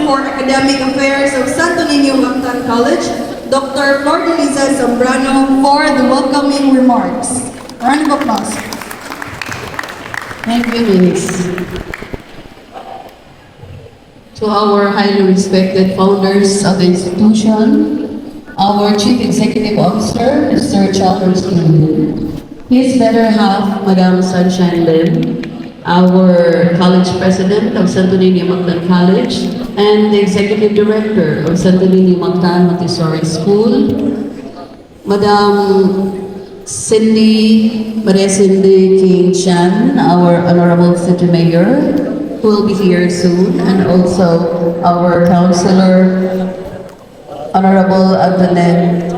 for Academic Affairs of Santo Niño Mactan College, Dr. Flordeliza Zambrano, for the welcoming remarks. Round of applause. Thank you, Miss. To our highly respected founders of the institution, our Chief Executive Officer, Mr. Chalmers King, his better half, Madam Sunshine Lim, our College President of Santo Niño Mactan College, and the Executive Director of Santo Niño Mactan Montessori School, Madam Maria Cindy King Chan, our Honorable City Mayor, who will be here soon, and also our Councilor, Honorable Antoinette,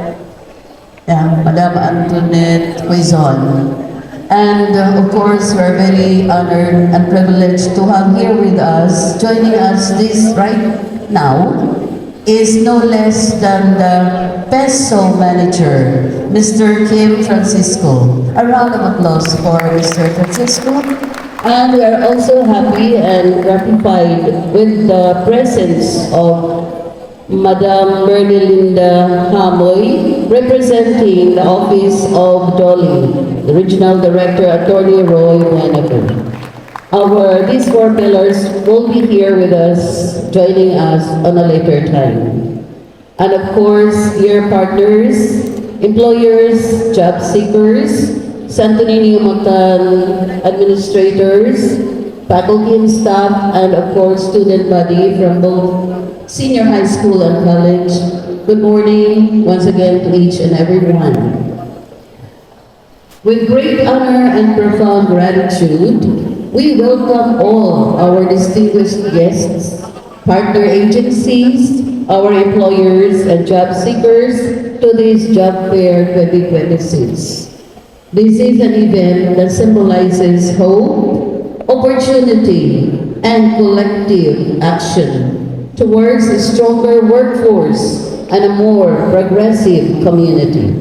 Madam Antoinette Quezon. And of course, we're very honored and privileged to have here with us, joining us this right now, is no less than the PESO manager, Mr. Kim Francisco. A round of applause for Mr. Francisco. And we are also happy and gratified with the presence of Madam Merlinda Hamoy, representing the Office of DOLI, the Regional Director, Attorney Roy Buenaventura. These four pillars will be here with us, joining us on a later time. And of course, dear partners, employers, job seekers, Santo Niño Mactan administrators, faculty and staff, and of course, student body from both senior high school and college. Good morning once again to each and every one. With great honor and profound gratitude, we welcome all our distinguished guests, partner agencies, our employers and job seekers to this Job Fair 2026. This is an event that symbolizes hope, opportunity, and collective action towards a stronger workforce and a more progressive community.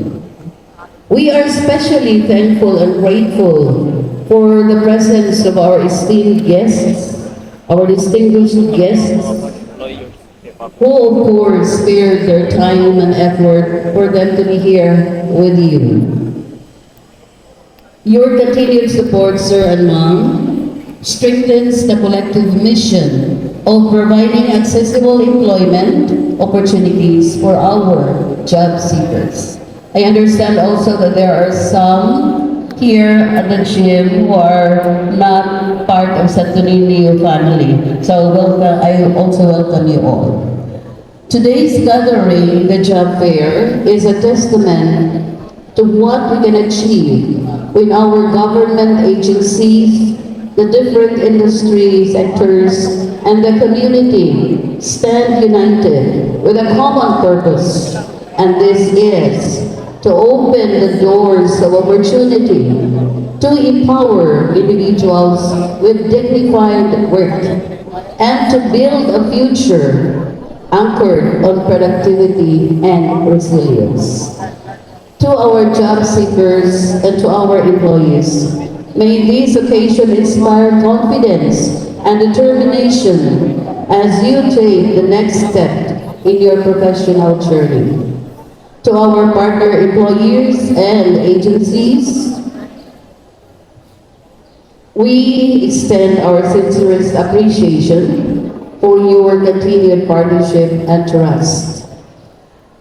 We are especially thankful and grateful for the presence of our esteemed guests, our distinguished guests, who of course spared their time and effort for them to be here with you. Your continued support, sir and ma'am, strengthens the collective mission of providing accessible employment opportunities for our job seekers. I understand also that there are some here at the gym who are not part of Santo Niño family. So I also welcome you all. Today's gathering, the job fair, is a testament to what we can achieve when our government agencies, the different industry sectors, and the community stand united with a common purpose, and this is to open the doors of opportunity to empower individuals with dignified work and to build a future anchored on productivity and resilience. To our job seekers and to our employees, may this occasion inspire confidence and determination as you take the next step in your professional journey. To our partner employers and agencies, we extend our sincerest appreciation for your continued partnership and trust.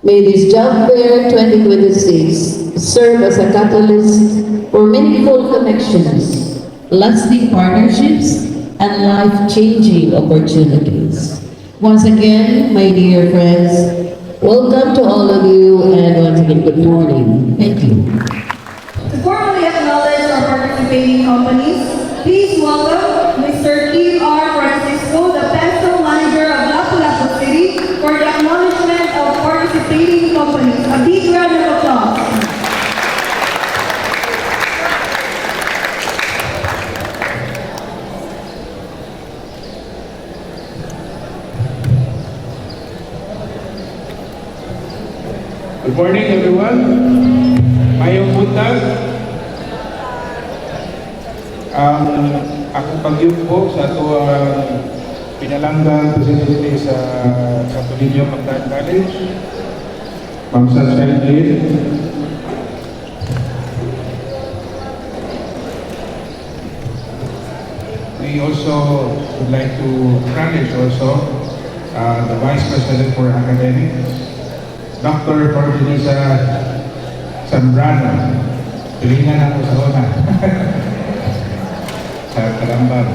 May this Job Fair 2026 serve as a catalyst for meaningful connections, lasting partnerships, and life-changing opportunities. Once again, my dear friends, welcome to all of you, and once again, good morning. Thank you. To formally acknowledge our participating companies, please welcome Mr. Kim R. Francisco, the PESO Manager of Lapu-Lapu City, for the acknowledgement of participating companies. A big round of applause. Good morning, everyone. Mayong buntag. Ako pag-yun po sa pinalanggang presidente sa Santo Niño Pagdaan College, Ma'am Sunshine Lin. We also would like to acknowledge also the Vice President for Academics, Dr. Fortunisa Zambrano. Pilingan ako sa una. Sa Calambang.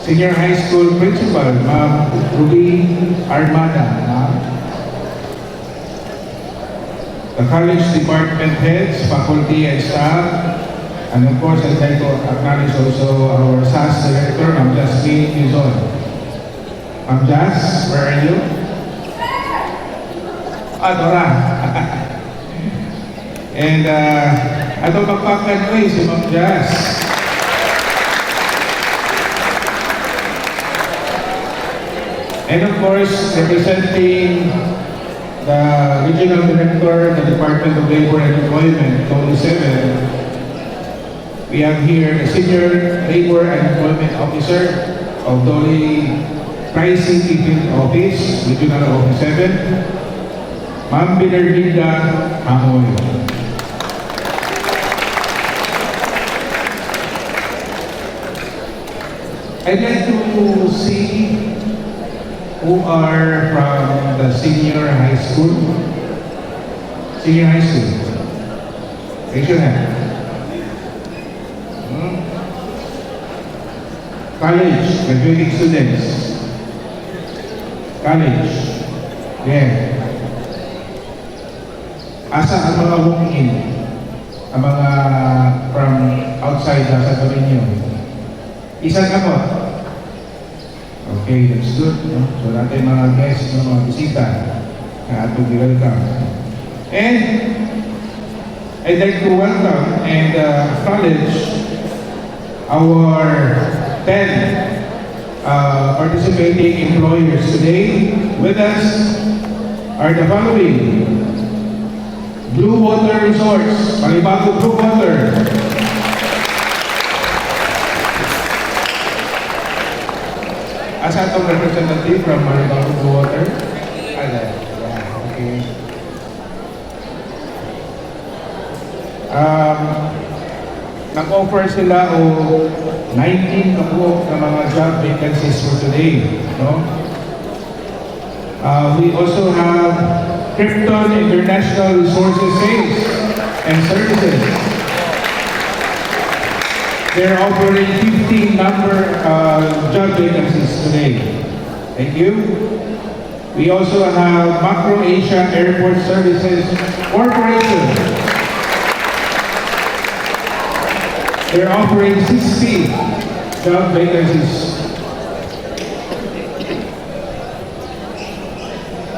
Senior High School Principal, Ma'am Ruby Armada. The college department heads, faculty and staff, and of course, I'd like to acknowledge also our SAS Director, Ma'am Jasmine Quizon. Ma'am Jas, where are you? Dora. And atong magpakan ko si Ma'am Jas. And of course, representing the Regional Director, the Department of Labor and Employment, Tony Seven, we have here the Senior Labor and Employment Officer of Dolly Pricing Ticket Office, Regional Office 7, Ma'am Bernardina Amoy. I'd like to see who are from the senior high school. Senior high school. Raise your hand. College, graduating students. College. Yeah. Asa ang mga walk-in? Ang mga from outside sa Dominio. Isa ka mo. Okay, that's good. No? So natin mga guests, mga bisita na atong welcome. And I'd like to welcome and acknowledge our 10 participating employers today. With us are the following: Blue Water Resorts, Malibago Blue Water. Asa itong representative from Malibago Blue Water? Okay. Nag-offer sila o 19 kabuok na mga job vacancies for today. No? We also have Krypton International Resources Sales and Services. They're offering 15 number job vacancies today. Thank you. We also have Macro Asia Airport Services Corporation. They're offering 60 job vacancies.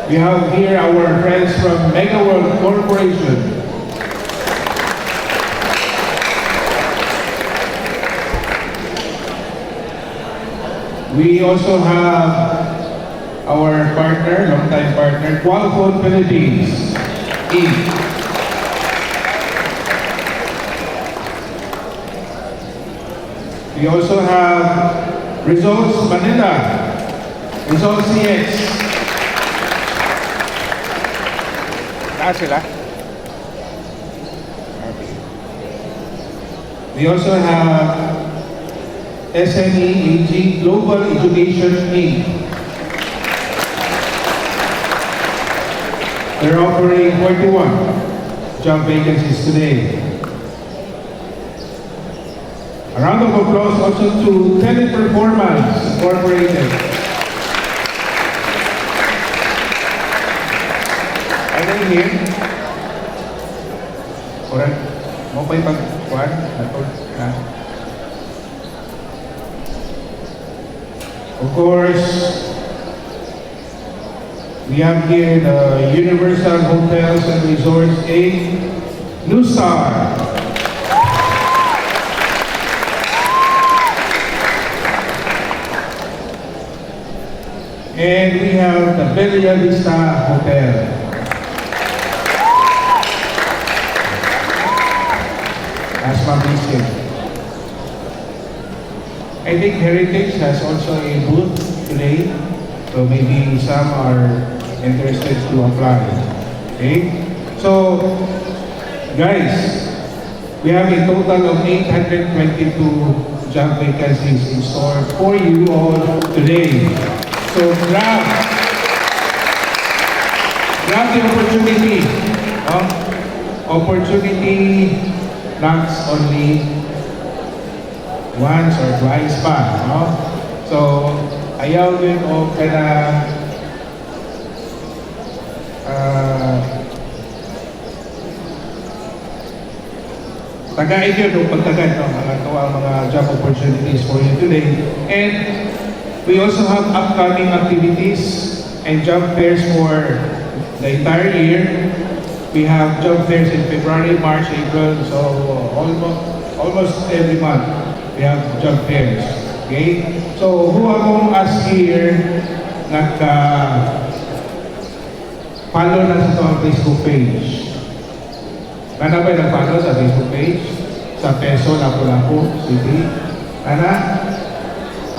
We have here our friends from Mega World Corporation. We also have our partner, long-time partner, Qualphone Philippines, Inc. We also have Results Manila, Results CX. Taas sila? Okay. We also have SME AG Global Education Inc. They're offering 41 job vacancies today. A round of applause also to Teleperformance Incorporated. Are they here? Correct. Mo pa yung pag-kuhan? Of course, we have here the Universal Hotels and Resorts Inc. New Star. And we have the Bella Vista Hotel. As Ma'am Biscuit. I think Heritage has also a booth today, so maybe some are interested to apply. Okay? So, guys, we have a total of 822 job vacancies in store for you all today. So grab the opportunity. Opportunity knocks only once or twice pa. So, ayaw din o kana tagain yun o pagtagan mga job opportunities for you today. And we also have upcoming activities and job fairs for the entire year. We have job fairs in February, March, April, so almost every month we have job fairs. Okay? So who among us here follow na sa itong Facebook page? Ano ba nag-follow sa Facebook page? Sa Peso Lapu-Lapu City?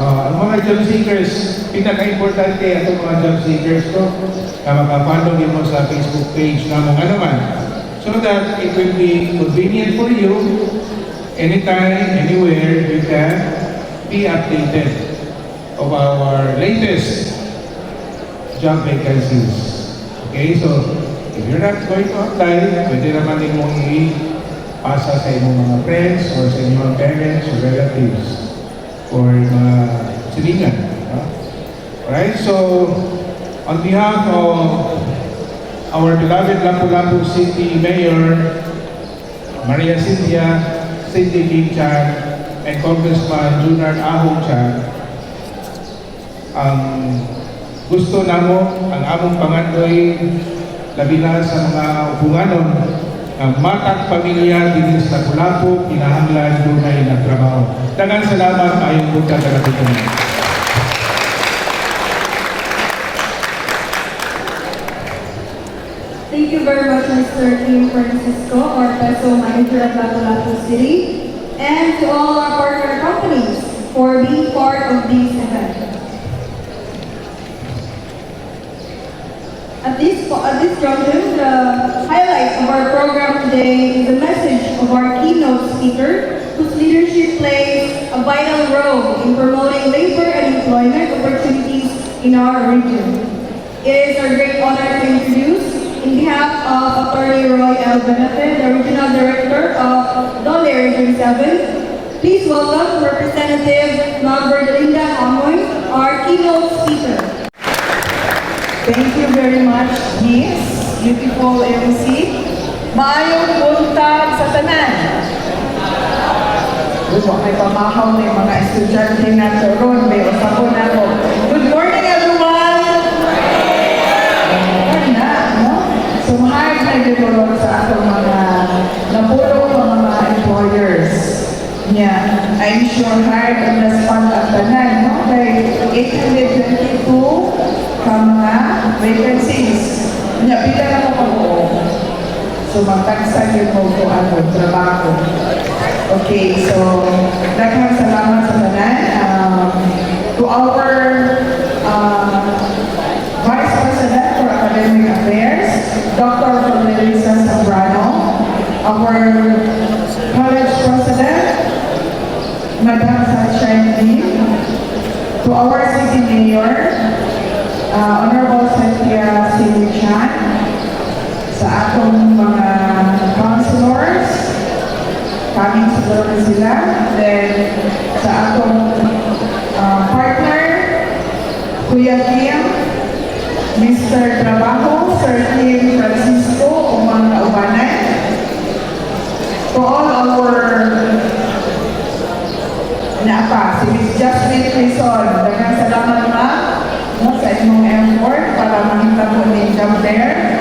Ang mga job seekers, pinaka-importante itong mga job seekers ko na makafollow din mo sa Facebook page na mong ano man. So that it will be convenient for you, anytime, anywhere, you can be updated of our latest job vacancies. Okay, so if you're not going to apply, pwede naman din mong i-pasa sa inyong mga friends or sa inyong parents or relatives or mga silingan. Alright, so on behalf of our beloved Lapu-Lapu City Mayor, Maria Cynthia Cindy Lim Chan, and Congressman Junard Ahong Chan, gusto namo ang among pangandoy labi na sa mga upunganon ang matang pamilya din sa Lapu-Lapu, kinahanglan dunay na trabaho. Daghang salamat ayong buta sa natin. Thank you very much, Mr. Kim Francisco, our Peso Manager of Lapu-Lapu City, and to all our partner companies for being part of this event. At this junction, the highlight of our program today is the message of our keynote speaker, whose leadership plays a vital role in promoting labor and employment opportunities in our region. It is our great honor to introduce, in behalf of Attorney Roy L. Benefit, the Regional Director of Dole Region 7, please welcome Representative Magberlinda Amoy, our keynote speaker. Thank you very much, Miss. Beautiful MC. Maayong buntag sa tanan. Gusto may pamahaw ng mga estudyante na turon. May usapon ako. Good morning, everyone! Na, no? Sumahag na gano'n sa atong mga napulong mga employers. Yeah, I'm sure hard on the spot at tanan, no? Kay 822 ka mga vacancies. Pila na mo po. So, magtagsag yun mo po ang trabaho. Okay, so, daghang salamat sa tanan. To our Vice President for Academic Affairs, Dr. Melissa Zambrano, our College President, Madam Sunshine Lee, to our City Mayor, Honorable Cynthia Cindy Chan, sa atong mga councilors, coming siguro na sila, then sa atong partner, Kuya Kim, Mr. Trabajo, Sir Kim Francisco, o mga kaubanan, to all our si Ms. Jasmine Quezon, daghang salamat ma'am sa inyong effort para makita po ni job there.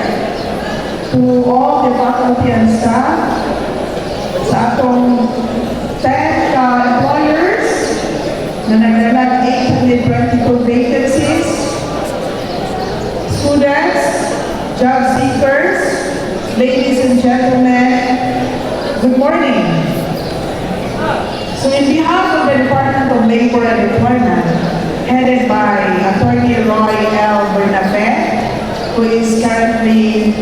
To all the faculty and staff, sa atong 10 employers na nagdalag 822 vacancies, students, job seekers, ladies and gentlemen, good morning. So in behalf of the Department of Labor and Employment, headed by Attorney Roy L. Bernabe, who is currently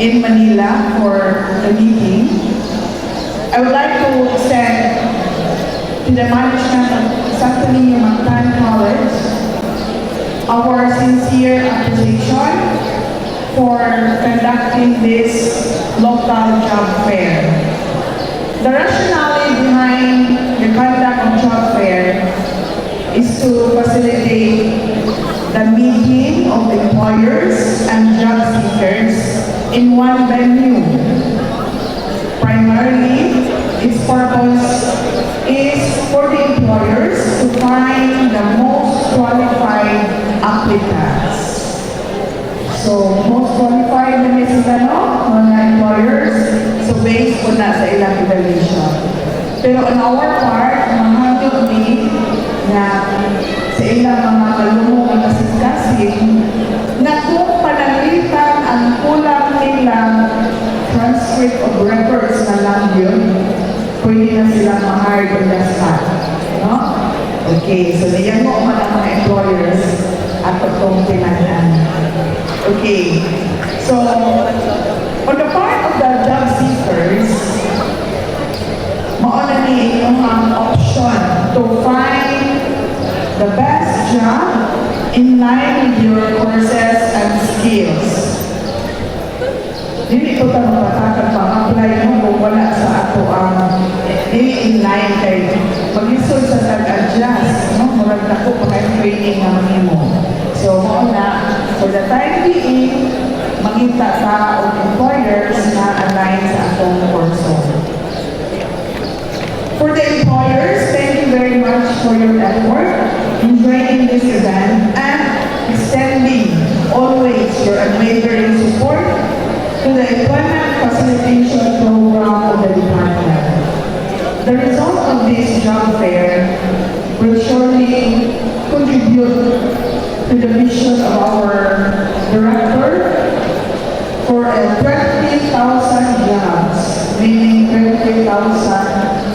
in Manila for the meeting. I would like to extend to the management of Santo Niño Mactan College our sincere appreciation for conducting this local job fair. The rationale behind the conduct of job fair is to facilitate the meeting of employers and job seekers in one venue. Primarily, its purpose is for the employers to find the most qualified applicants. So, most qualified na sila, no? Mga employers. So, based po na sa ilang evaluation. Pero on our part, mahangyo ni na sa ilang mga kalumong at kasing-kasing na kung panalitan ang kulang nilang transcript of records na lang yun, pwede na silang ma-hire on the spot. No? Okay, so niyan mo man ang mga employers at itong pinagdaan. Okay, so on the part of the job seekers, mauna ni ang option to find the best job in line with your courses and skills. Dili ko ta mapatakag pang-apply mo kung wala sa ato ang dili in line kay mag-isod sa tag-adjust, no? Murag na ko pag-training na mo. So, mauna, for the time being, makita ka o employers na align sa atong kurso. For the employers, thank you very much for your effort in joining this event and extending always your unwavering support to the employment facilitation program of the department. The result of this job fair will surely contribute to the mission of our director for a 20,000 jobs, meaning 20,000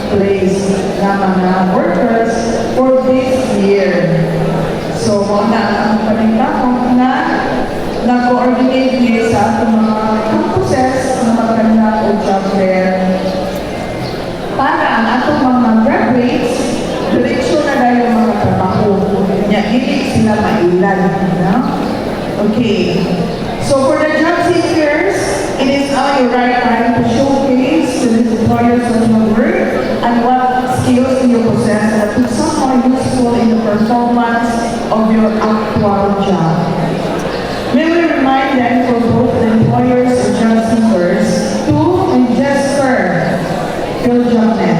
placed na mga workers for this year. So, muna ang panitapong na nag-coordinate niya sa ating mga campuses na maganda o job fair para ang atong mga graduates direksyon na dahil mga trabaho niya, hindi sila mailan. No? Okay. So for the job seekers, it is now your right time to showcase to the employers what you work and what skills you possess that will somehow useful in the performance of your actual job. We will remind them for both the employers and job seekers to register PhilJobNet.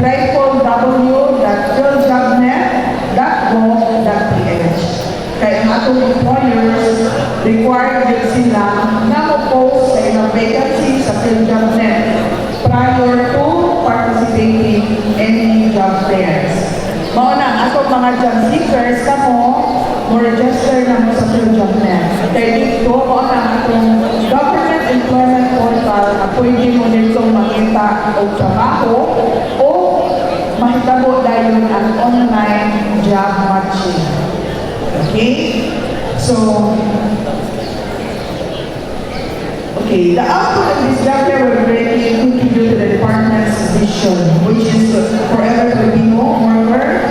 www.philjobnet.gov.ph. Kaya ang atong employers required din sila na mag-post sa ilang vacancy sa PhilJobNet prior to participating in any job fairs. Mauna, ang atong mga job seekers kamo mo register na mo sa PhilJobNet. Kaya dito, mauna ang atong government employment portal na pwede mo dito makita o trabaho o mahitabo dahil ang online job matching. Okay? So, okay, the output of this job fair will greatly contribute to the department's vision, which is forever to be home worker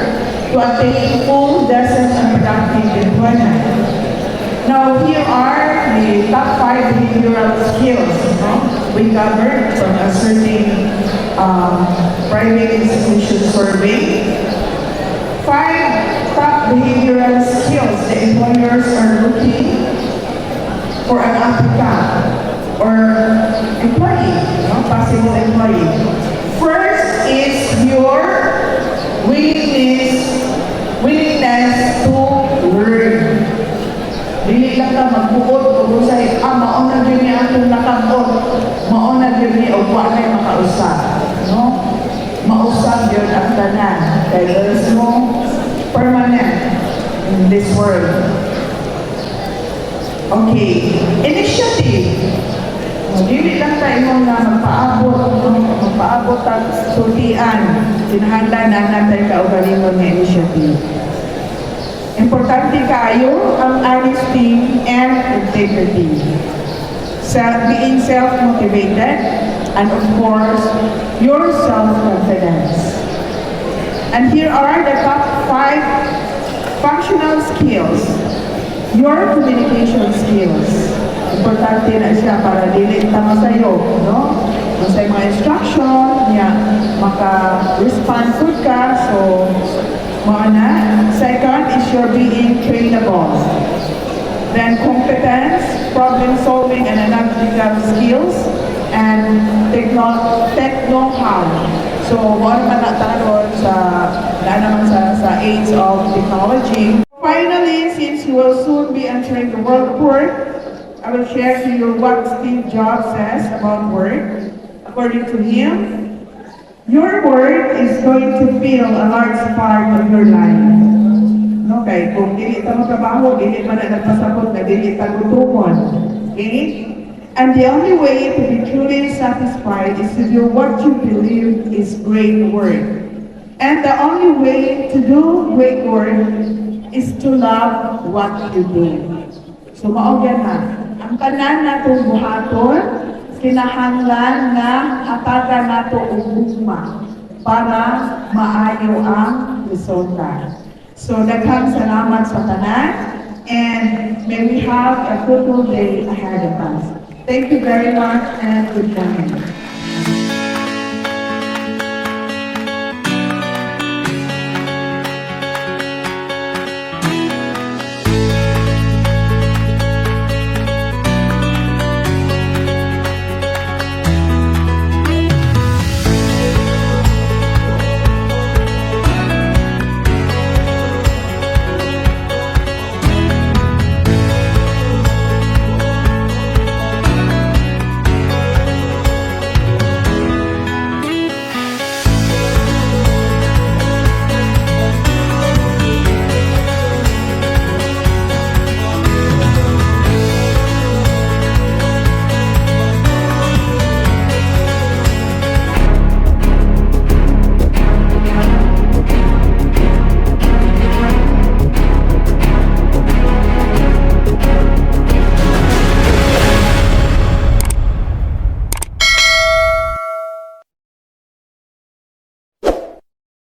to attain full, decent, and productive employment. Now, here are the top 5 behavioral skills we covered from a certain private institution survey. 5 top behavioral skills the employers are looking for an applicant or employee, possible employee. First is your willingness to learn. Dili lang ka magbuod o usay, mauna din niya atong nakabot, mauna din niya o wala na makausap. No? Mausap yun ang tanan. Kaya there is no permanent in this world. Okay. Initiative. Dili lang tayo nga magpaabot ang sultian. Kinahanglan na natin kaugalingon ng initiative. Importante kayo ang honesty and integrity. Being self-motivated, and of course, your self-confidence. And here are the top 5 functional skills. Your communication skills. Importante na siya para dili tama sa'yo, no? Kung sa mga instruction, maka-respond good ka, so, maana. Second is your being trainable. Then competence, problem solving and analytical skills, and techno-how. So, what man natanong sa age of technology. Finally, since you will soon be entering the world of work, I will share to you what Steve Jobs says about work. According to him, your work is going to fill a large part of your life. No, kay kung dili ta magtrabaho, dili man na nagpasabot na dili ta gutumon. Okay? And the only way to be truly satisfied is to do what you believe is great work. And the only way to do great work is to love what you do. So maogyan na. Ang tanan natong buhaton, kinahanglan nga hatagan nato og ugma para maayo ang resulta. So daghang salamat sa tanan, and may we have a fruitful day ahead of us. Thank you very much and good morning.